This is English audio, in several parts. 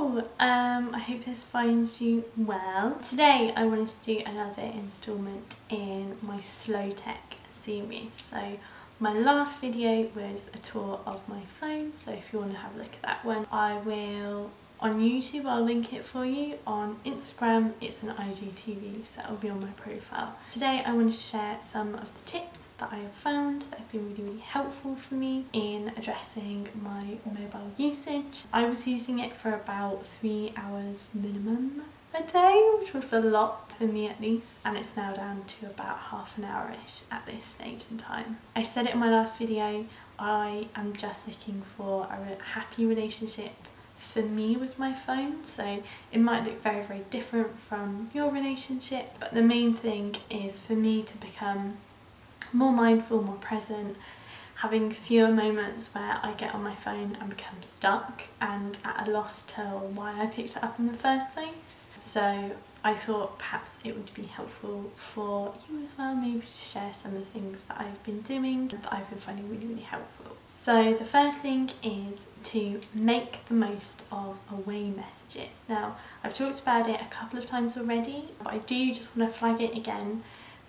Hello! I hope this finds you well. Today I wanted to do another instalment in my Slow Tech series. So my last video was a tour of my phone, so if you want to have a look at that one, I will on YouTube, I'll link it for you. On Instagram, it's an IGTV, so it'll be on my profile. Today I want to share some of the tips that I have found that have been really helpful for me in addressing my mobile usage. I was using it for about 3 hours minimum a day, which was a lot for me at least, and it's now down to about half an hour-ish at this stage in time. I said it in my last video, I am just looking for a happy relationship for me with my phone, so it might look very different from your relationship, but the main thing is for me to become more mindful, more present, having fewer moments where I get on my phone and become stuck and at a loss to why I picked it up in the first place. So I thought perhaps it would be helpful for you as well, maybe to share some of the things that I've been doing that I've been finding really helpful. So the first thing is to make the most of away messages. Now, I've talked about it a couple of times already, but I do just want to flag it again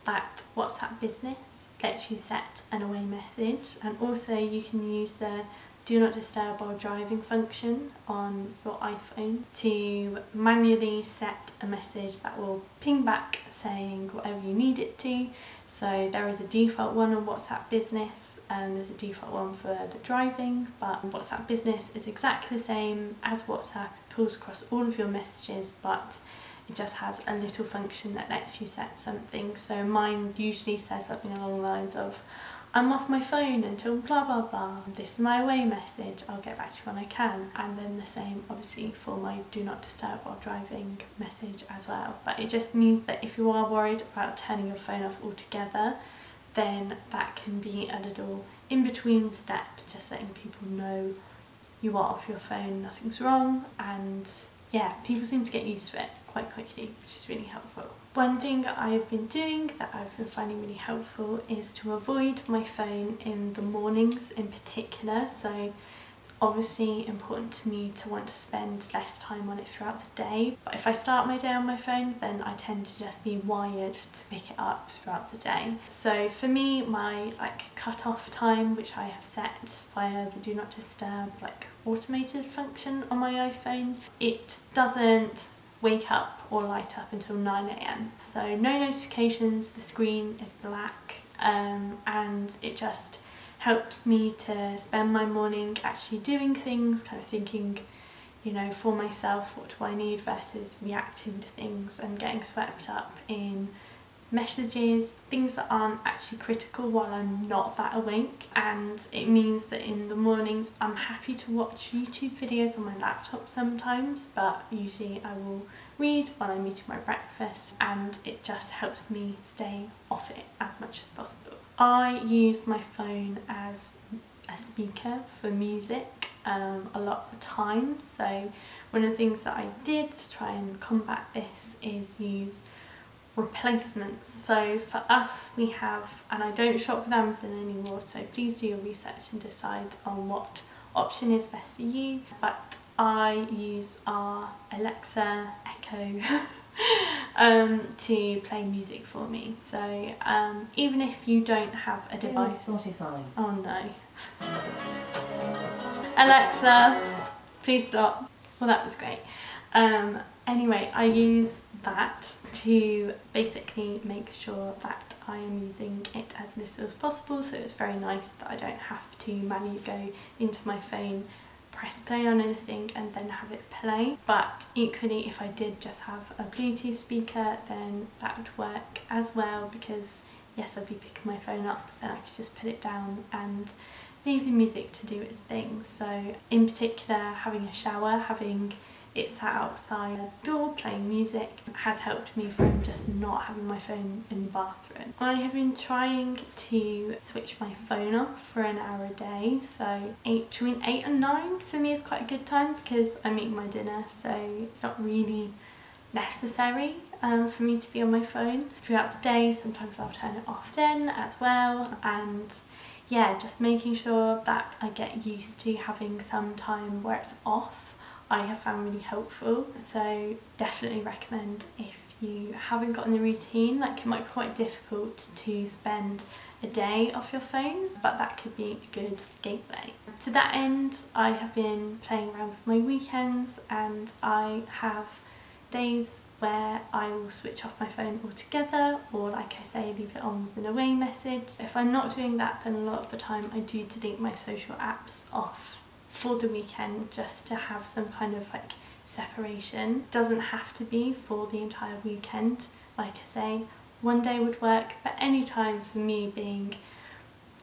that WhatsApp Business lets you set an away message, and also you can use the Do Not Disturb while driving function on your iPhone to manually set a message that will ping back saying whatever you need it to. So there is a default one on WhatsApp Business and there's a default one for the driving, but WhatsApp Business is exactly the same as WhatsApp. It pulls across all of your messages, but it just has a little function that lets you set something. So mine usually says something along the lines of, I'm off my phone until blah blah blah, this is my away message, I'll get back to you when I can. And then the same obviously for my do not disturb while driving message as well. But it just means that if you are worried about turning your phone off altogether, then that can be a little in-between step, just letting people know you are off your phone, nothing's wrong, and yeah, people seem to get used to it quite quickly, which is really helpful. One thing I've been doing that I've been finding really helpful is to avoid my phone in the mornings in particular. So it's obviously important to me to want to spend less time on it throughout the day, but if I start my day on my phone, then I tend to just be wired to pick it up throughout the day. So for me, my cut-off time, which I have set via the Do Not Disturb automated function on my iPhone, it doesn't wake up or light up until 9 AM. So no notifications, the screen is black, and it just helps me to spend my morning actually doing things, kind of thinking, you know, for myself, what do I need, versus reacting to things and getting swept up in messages, things that aren't actually critical while I'm not that awake. And it means that in the mornings I'm happy to watch YouTube videos on my laptop sometimes, but usually I will read while I'm eating my breakfast, and it just helps me stay off it as much as possible. I use my phone as a speaker for music a lot of the time, so one of the things that I did to try and combat this is use replacements. So for us, we have, and I don't shop with Amazon anymore, so please do your research and decide on what option is best for you, but I use our Alexa Echo to play music for me. So even if you don't have a device, Spotify. Oh no. Alexa, please stop. Well, that was great. Anyway, I use that to basically make sure that I am using it as little as possible, so it's very nice that I don't have to manually go into my phone, press play on anything and then have it play. But equally, if I did just have a Bluetooth speaker, then that would work as well, because yes, I'd be picking my phone up, but then I could just put it down and leave the music to do its thing. So in particular, having a shower, having it sat outside the door playing music has helped me from just not having my phone in the bathroom. I have been trying to switch my phone off for an hour a day, so between 8 and 9 for me is quite a good time because I'm eating my dinner, so it's not really necessary for me to be on my phone throughout the day. Sometimes I'll turn it off then as well, and yeah, just making sure that I get used to having some time where it's off I have found really helpful. So definitely recommend if you haven't gotten the routine. Like, it might be quite difficult to spend a day off your phone, but that could be a good gateway. To that end, I have been playing around with my weekends, and I have days where I will switch off my phone altogether, or like I say, leave it on with an away message. If I'm not doing that, then a lot of the time I do delete my social apps off for the weekend, just to have some kind of like separation. Doesn't have to be for the entire weekend. Like I say, one day would work, but any time for me being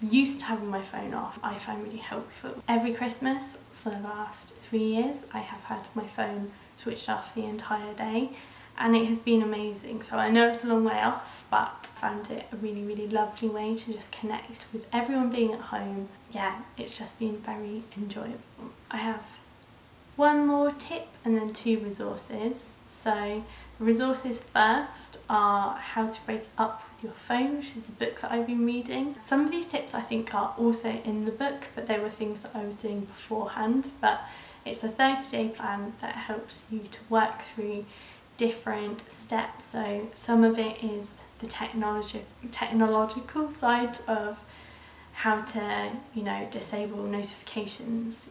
used to having my phone off, I find really helpful. Every Christmas for the last 3 years, I have had my phone switched off the entire day, and it has been amazing. So I know it's a long way off, but I found it a really, really lovely way to just connect with everyone being at home. Yeah, it's just been very enjoyable. I have one more tip and then 2 resources. So the resources first are How to Break Up With Your Phone, which is a book that I've been reading. Some of these tips I think are also in the book, but they were things that I was doing beforehand. But it's a 30-day plan that helps you to work through different steps. So some of it is the technological side of how to, disable notifications,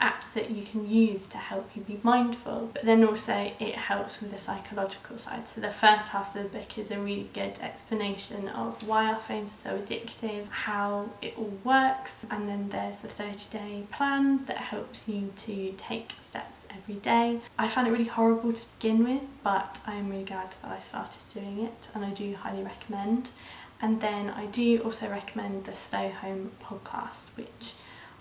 apps that you can use to help you be mindful, but then also it helps with the psychological side. So the first half of the book is a really good explanation of why our phones are so addictive, how it all works, and then there's a 30-day plan that helps you to take steps every day. I found it really horrible to begin with, but I'm really glad that I started doing it, and I do highly recommend. And then I do also recommend the Slow Home podcast, which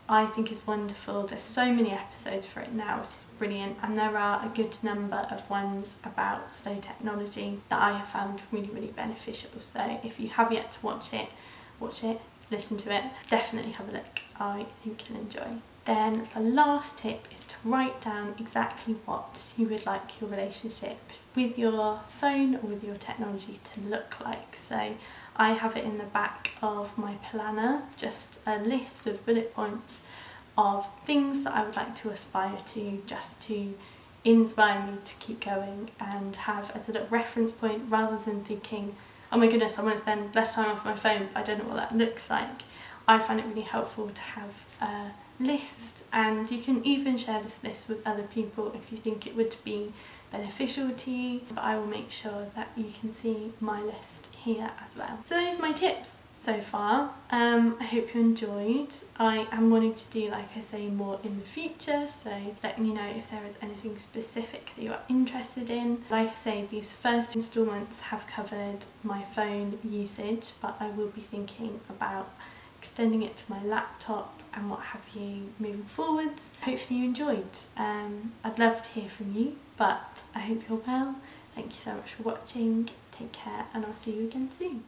I think is wonderful. There's so many episodes for it now, which is brilliant, and there are a good number of ones about slow technology that I have found really, really beneficial. So if you have yet to watch it, listen to it, definitely have a look. I think you'll enjoy. Then the last tip is to write down exactly what you would like your relationship with your phone or with your technology to look like. So I have it in the back of my planner, just a list of bullet points of things that I would like to aspire to, just to inspire me to keep going and have as a little reference point, rather than thinking, oh my goodness, I want to spend less time off my phone, but I don't know what that looks like. I find it really helpful to have a list, and you can even share this list with other people if you think it would be beneficial to you, but I will make sure that you can see my list here as well. So those are my tips so far. I hope you enjoyed. I am wanting to do, like I say, more in the future, so let me know if there is anything specific that you are interested in. Like I say, these first instalments have covered my phone usage, but I will be thinking about extending it to my laptop and what have you moving forwards. Hopefully you enjoyed. I'd love to hear from you, but I hope you're well. Thank you so much for watching. Take care, and I'll see you again soon.